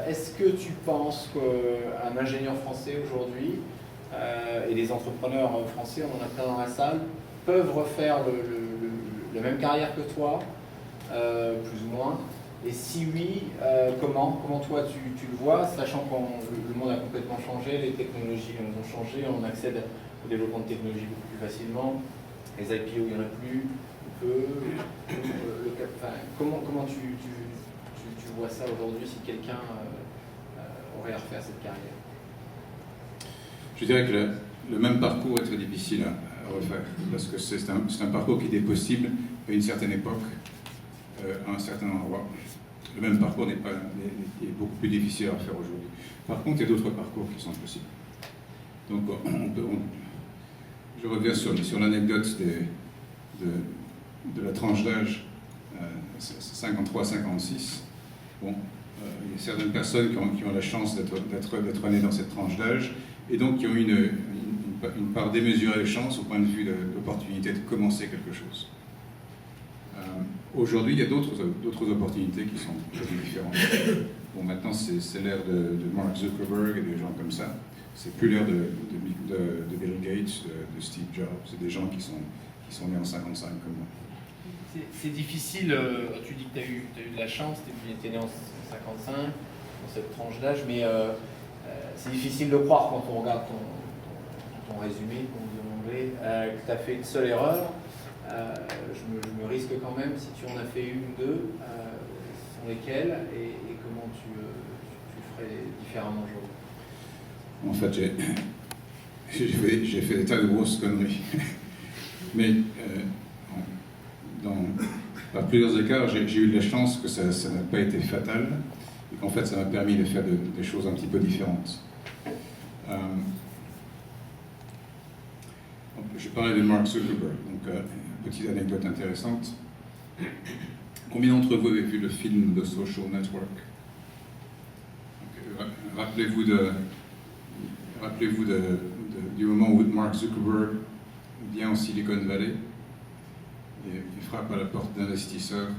Est-ce que tu penses qu'un ingénieur français aujourd'hui et les entrepreneurs français, on en a plein dans la salle, peuvent refaire la même carrière que toi, plus ou moins? Et si oui, comment toi tu le vois, sachant que le monde a complètement changé, les technologies ont changé, on accède au développement de technologies beaucoup plus facilement, les IPO il n'y en a plus, comment tu vois ça aujourd'hui si quelqu'un aurait à refaire cette carrière? Je dirais que le même parcours est très difficile à refaire, parce que c'est un parcours qui était possible à une certaine époque, à un certain endroit. Le même parcours est beaucoup plus difficile à faire aujourd'hui. Par contre, il y a d'autres parcours qui sont possibles. Donc, je reviens sur l'anecdote de la tranche d'âge 53-56. Bon, il y a certaines personnes qui ont la chance d'être nées dans cette tranche d'âge, et donc qui ont une part démesurée de chance au point de vue de l'opportunité de commencer quelque chose. Aujourd'hui, il y a d'autres opportunités qui sont différentes. Bon, maintenant, c'est l'ère de Mark Zuckerberg et des gens comme ça. C'est plus l'ère de Bill Gates, de Steve Jobs. C'est des gens qui sont nés en 55 comme moi. C'est difficile, tu dis que tu as eu de la chance, tu es né en 55, dans cette tranche d'âge, mais c'est difficile de croire quand on regarde ton résumé, comme on dit en anglais, que tu as fait une seule erreur. Je me risque quand même, si tu en as fait une ou deux, sont lesquelles et comment tu ferais différemment aujourd'hui? En fait, j'ai fait des tas de grosses conneries. Mais par plusieurs écarts, j'ai eu de la chance que ça n'a pas été fatal et qu'en fait, ça m'a permis de faire des choses un petit peu différentes. Je parlais de Mark Zuckerberg, donc petite anecdote intéressante. Combien d'entre vous avez vu le film The Social Network? Rappelez-vous du moment où Mark Zuckerberg vient en Silicon Valley et il frappe à la porte d'investisseurs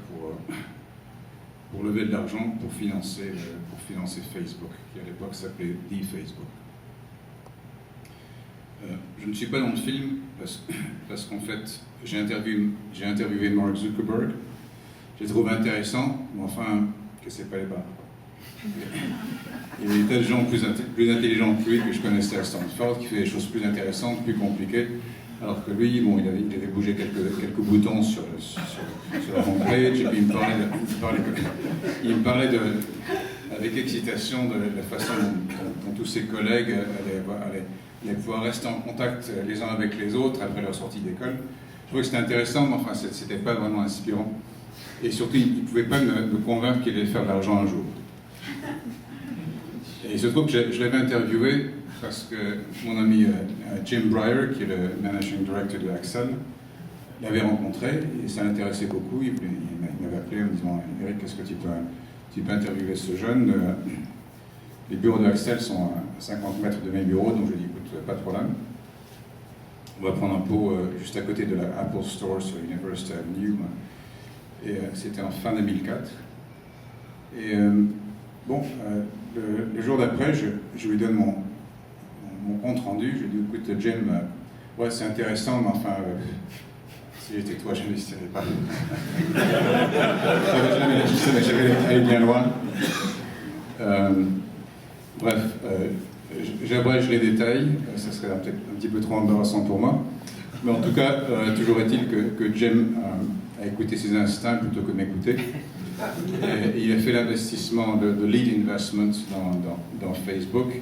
pour lever de l'argent pour financer Facebook, qui à l'époque s'appelait The Facebook. Je ne suis pas dans le film parce qu'en fait, j'ai interviewé Mark Zuckerberg. J'ai trouvé intéressant, mais enfin, que c'est pas les barres. Il y avait des tas de gens plus intelligents que lui que je connaissais à Stanford, qui faisaient des choses plus intéressantes, plus compliquées, alors que lui, bon, il avait bougé quelques boutons sur la homepage, et puis il me parlait avec excitation de la façon dont tous ses collègues allaient pouvoir rester en contact les uns avec les autres après leur sortie d'école. Je trouvais que c'était intéressant, mais enfin, c'était pas vraiment inspirant. Et surtout, il ne pouvait pas me convaincre qu'il allait faire de l'argent un jour. Et il se trouve que je l'avais interviewé parce que mon ami Jim Breyer, qui est le Managing Director de Accel, l'avait rencontré et ça l'intéressait beaucoup. Il m'avait appelé en me disant « Eric, est-ce que tu peux interviewer ce jeune ?» Les bureaux de Accel sont à 50 mètres de mes bureaux, donc je lui ai dit « Écoute, pas de problème. On va prendre un pot juste à côté de la Apple Store sur University Avenue. » Et c'était en fin 2004. Et le jour d'après, je lui donne mon compte rendu. Je lui dis, écoute, Jim, ouais, c'est intéressant, mais enfin, si j'étais toi, je n'investirais pas. J'avais allé bien loin. Bref, j'abrège les détails. Ça serait peut-être un petit peu trop embarrassant pour moi. Mais en tout cas, toujours est-il que Jim a écouté ses instincts plutôt que de m'écouter. Et il a fait l'investissement de lead investment dans Facebook.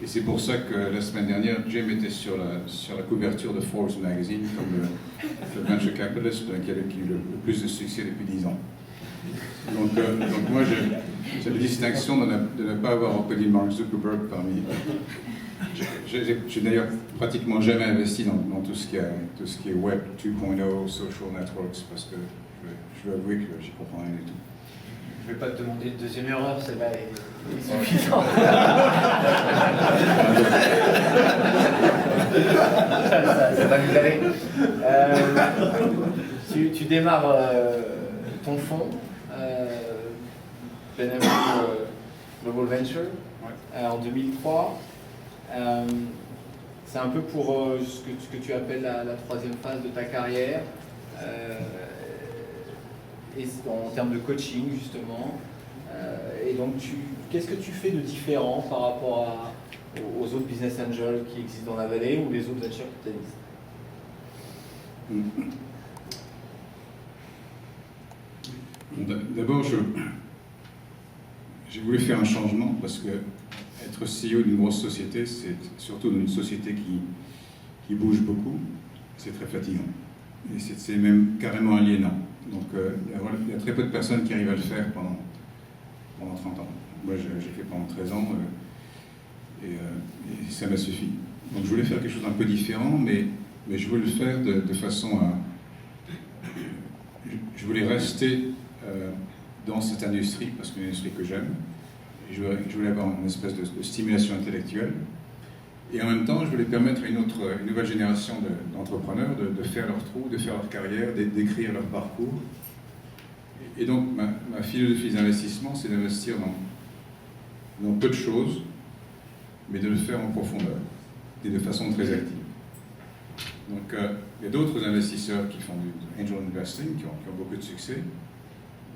Et c'est pour ça que la semaine dernière, Jim était sur la couverture de Forbes Magazine comme le venture capitalist qui a eu le plus de succès depuis 10 ans. Donc moi, j'ai la distinction de ne pas avoir reconnu Mark Zuckerberg parmi... J'ai d'ailleurs pratiquement jamais investi dans tout ce qui est Web 2.0, social networks, parce que je dois avouer que j'y comprends rien du tout. Je ne vais pas te demander une deuxième erreur, celle-là est suffisante. Ça va nous aller. Tu démarres ton fonds. Global Venture, en 2003. C'est un peu pour ce que tu appelles la troisième phase de ta carrière, et en termes de coaching justement. Et donc, qu'est-ce que tu fais de différent par rapport aux autres business angels qui existent dans la vallée ou les autres venture capitalistes? D'abord, j'ai voulu faire un changement parce que être CEO d'une grosse société, c'est surtout dans une société qui bouge beaucoup, c'est très fatigant. Et c'est même carrément aliénant. Donc il y a très peu de personnes qui arrivent à le faire pendant 30 ans. Moi, j'ai fait pendant 13 ans et ça m'a suffi. Donc je voulais faire quelque chose d'un peu différent, mais je voulais le faire de façon à... Je voulais rester dans cette industrie, parce que c'est une industrie que j'aime. Je voulais avoir une espèce de stimulation intellectuelle. Et en même temps, je voulais permettre à une nouvelle génération d'entrepreneurs de faire leur trou, de faire leur carrière, d'écrire leur parcours. Et donc, ma philosophie d'investissement, c'est d'investir dans peu de choses, mais de le faire en profondeur et de façon très active. Donc, il y a d'autres investisseurs qui font du angel investing, qui ont beaucoup de succès,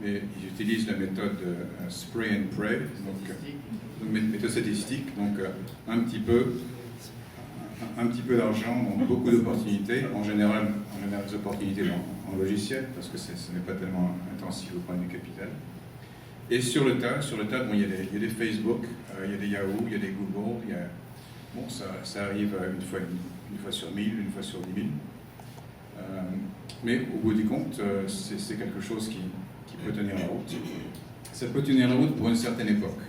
mais ils utilisent la méthode spray and pray, donc méthode statistique, donc un petit peu d'argent, donc beaucoup d'opportunités, en général des opportunités en logiciel, parce que ce n'est pas tellement intensif au point de vue capital. Et sur le tas, bon, il y a des Facebook, il y a des Yahoo, il y a des Google, bon, ça arrive une fois sur 1000, une fois sur 10 000. Mais au bout du compte, c'est quelque chose qui peut tenir la route. Ça peut tenir la route pour une certaine époque.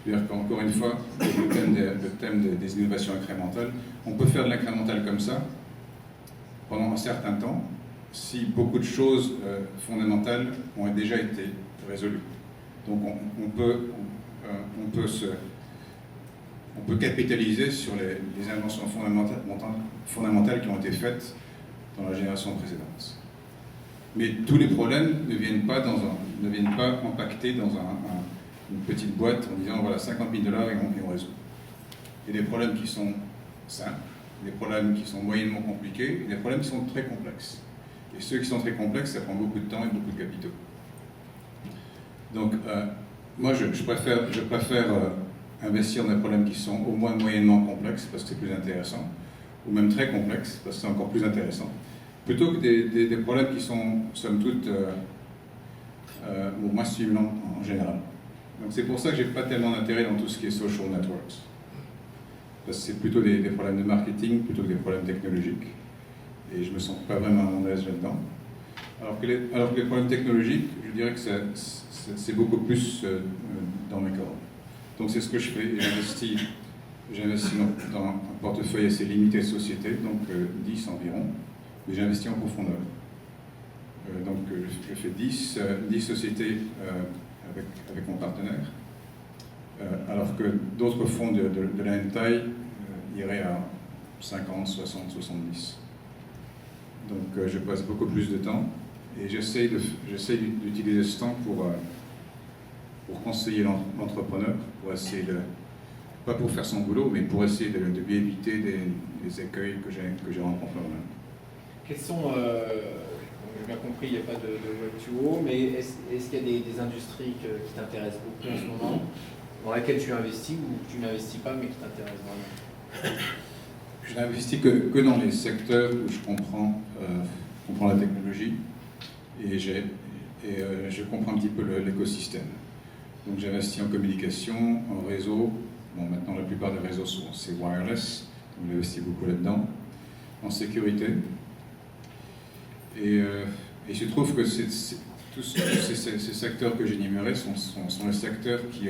C'est-à-dire qu'encore une fois, le thème des innovations incrémentales, on peut faire de l'incrémental comme ça pendant un certain temps si beaucoup de choses fondamentales ont déjà été résolues. Donc on peut capitaliser sur les inventions fondamentales qui ont été faites dans la génération précédente. Mais tous les problèmes ne viennent pas impacter dans une petite boîte en disant voilà 50 000 $ et on résout. Il y a des problèmes qui sont simples, des problèmes qui sont moyennement compliqués, et des problèmes qui sont très complexes. Et ceux qui sont très complexes, ça prend beaucoup de temps et beaucoup de capitaux. Donc, moi, je préfère investir dans des problèmes qui sont au moins moyennement complexes, parce que c'est plus intéressant, ou même très complexes, parce que c'est encore plus intéressant, plutôt que des problèmes qui sont, somme toute, moins stimulants en général. Donc c'est pour ça que je n'ai pas tellement d'intérêt dans tout ce qui est social networks. Parce que c'est plutôt des problèmes de marketing, plutôt que des problèmes technologiques. Et je ne me sens pas vraiment à mon aise là-dedans. Alors que les problèmes technologiques, je dirais que c'est beaucoup plus dans mes cordes. Donc c'est ce que je fais. J'investis dans un portefeuille assez limité de sociétés, donc 10 environ, mais j'investis en profondeur. Donc je fais 10 sociétés avec mon partenaire, alors que d'autres fonds de la même taille iraient à 50, 60, 70. Donc je passe beaucoup plus de temps et j'essaie d'utiliser ce temps pour conseiller l'entrepreneur, pour essayer pas pour faire son boulot, mais pour essayer de lui éviter des écueils que j'ai rencontrés moi-même. Quels sont, j'ai bien compris, il n'y a pas de Web2O, mais est-ce qu'il y a des industries qui t'intéressent beaucoup en ce moment, dans lesquelles tu investis ou tu n'investis pas, mais qui t'intéressent vraiment? Je n'investis que dans les secteurs où je comprends la technologie et je comprends un petit peu l'écosystème. Donc j'investis en communication, en réseau. Bon, maintenant la plupart des réseaux c'est wireless, donc j'investis beaucoup là-dedans. En sécurité. Et il se trouve que tous ces secteurs que j'énumérais sont les secteurs qui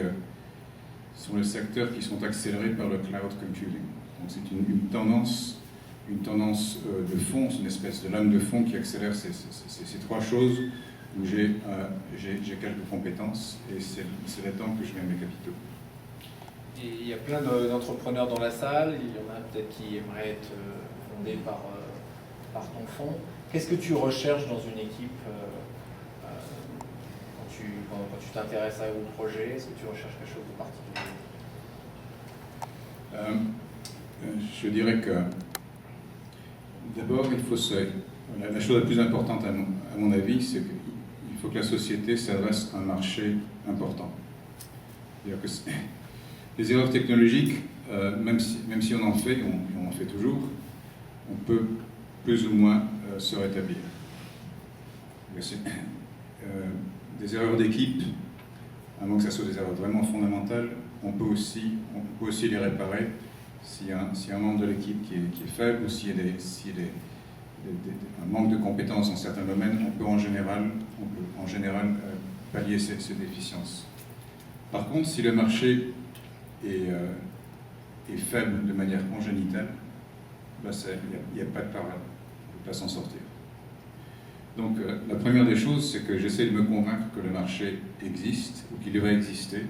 sont accélérés par le cloud computing. Donc c'est une tendance de fond, c'est une espèce de lame de fond qui accélère ces trois choses où j'ai quelques compétences et c'est là-dedans que je mets mes capitaux. Et il y a plein d'entrepreneurs dans la salle, il y en a peut-être qui aimeraient être fondés par ton fonds. Qu'est-ce que tu recherches dans une équipe quand quand tu t'intéresses à un projet? Est-ce que tu recherches quelque chose de particulier? Je dirais que d'abord, la chose la plus importante à mon avis, c'est qu'il faut que la société s'adresse à un marché important. C'est-à-dire que les erreurs technologiques, même si on en fait, on en fait toujours, on peut plus ou moins se rétablir. Des erreurs d'équipe, à moins que ce soit des erreurs vraiment fondamentales, on peut aussi les réparer s'il y a un membre de l'équipe qui est faible ou s'il y a un manque de compétences dans certains domaines, on peut en général pallier ces déficiences. Par contre, si le marché est faible de manière congénitale, il n'y a pas de parade, on ne peut pas s'en sortir. Donc la première des choses, c'est que j'essaie de me convaincre que le marché existe, ou qu'il va exister,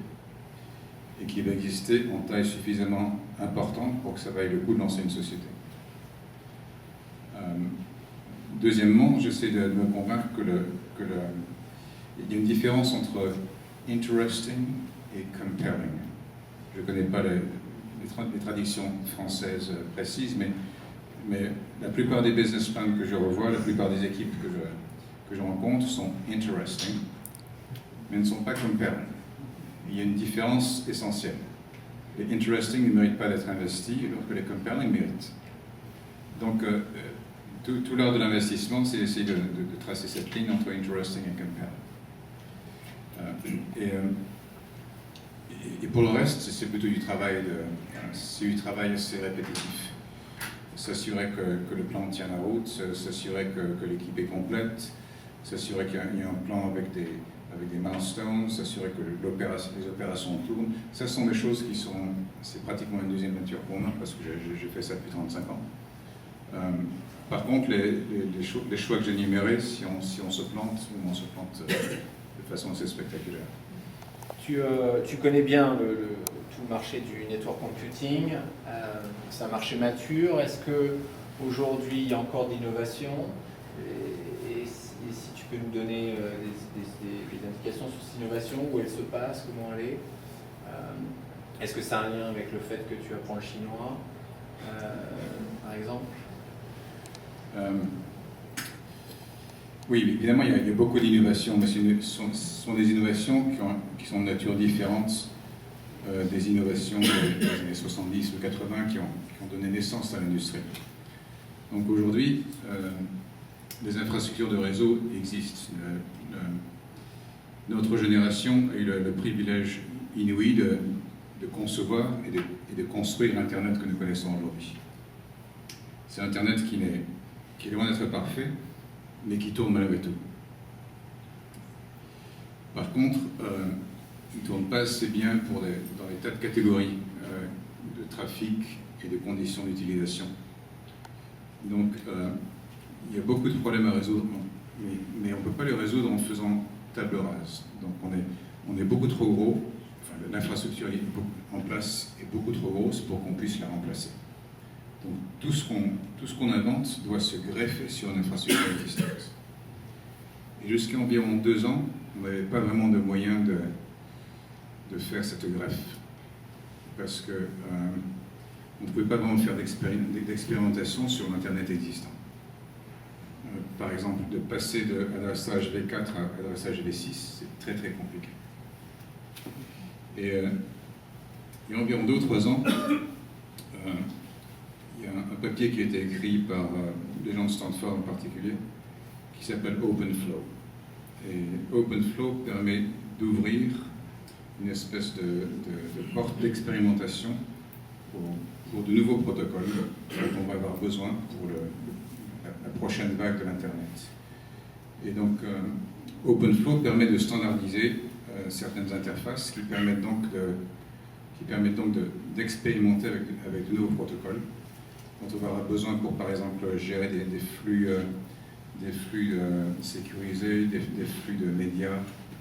et qu'il va exister en taille suffisamment importante pour que ça vaille le coup de lancer une société. Deuxièmement, j'essaie de me convaincre qu'il y a une différence entre interesting et compelling. Je ne connais pas les traductions françaises précises, mais la plupart des business plans que je revois, la plupart des équipes que je rencontre sont interesting, mais ne sont pas compelling. Il y a une différence essentielle. Les interesting ne méritent pas d'être investis, alors que les compelling méritent. Donc, tout l'art de l'investissement, c'est d'essayer de tracer cette ligne entre interesting et compelling. Et pour le reste, c'est plutôt du travail assez répétitif. S'assurer que le plan tient la route, s'assurer que l'équipe est complète, s'assurer qu'il y a un plan avec des milestones, s'assurer que les opérations tournent. Ça sont des choses c'est pratiquement une deuxième nature pour moi, parce que j'ai fait ça depuis 35 ans. Par contre, les choix que j'ai énumérés, si on se plante, on se plante de façon assez spectaculaire. Tu connais bien tout le marché du network computing, c'est un marché mature. Est-ce qu'aujourd'hui il y a encore d'innovation et si tu peux nous donner des indications sur cette innovation, où elle se passe, comment elle est, est-ce que ça a un lien avec le fait que tu apprends le chinois, par exemple? Oui, évidemment, il y a beaucoup d'innovations, mais ce sont des innovations qui sont de nature différente des innovations des années 70 ou 80 qui ont donné naissance à l'industrie. Donc aujourd'hui, les infrastructures de réseau existent. Notre génération a eu le privilège inouï de concevoir et de construire l'Internet que nous connaissons aujourd'hui. C'est Internet qui est loin d'être parfait, mais qui tourne malgré tout. Par contre, il ne tourne pas assez bien dans les tas de catégories de trafic et de conditions d'utilisation. Donc, il y a beaucoup de problèmes à résoudre, mais on ne peut pas les résoudre en faisant table rase. Donc, on est beaucoup trop gros, enfin, l'infrastructure en place est beaucoup trop grosse pour qu'on puisse la remplacer. Donc, tout ce qu'on invente doit se greffer sur une infrastructure existante. Et jusqu'à environ 2 ans, on n'avait pas vraiment de moyen de faire cette greffe. Parce qu'on ne pouvait pas vraiment faire d'expérimentation sur l'Internet existant. Par exemple, de passer d'adressage V4 à adressage V6, c'est très très compliqué. Et il y a environ 2 ou 3 ans, il y a un papier qui a été écrit par des gens de Stanford en particulier, qui s'appelle OpenFlow. Et OpenFlow permet d'ouvrir une espèce de porte d'expérimentation pour de nouveaux protocoles dont on va avoir besoin pour la prochaine vague de l'Internet. Et donc, OpenFlow permet de standardiser certaines interfaces qui permettent donc d'expérimenter avec de nouveaux protocoles dont on va avoir besoin pour, par exemple, gérer des flux sécurisés, des flux de médias,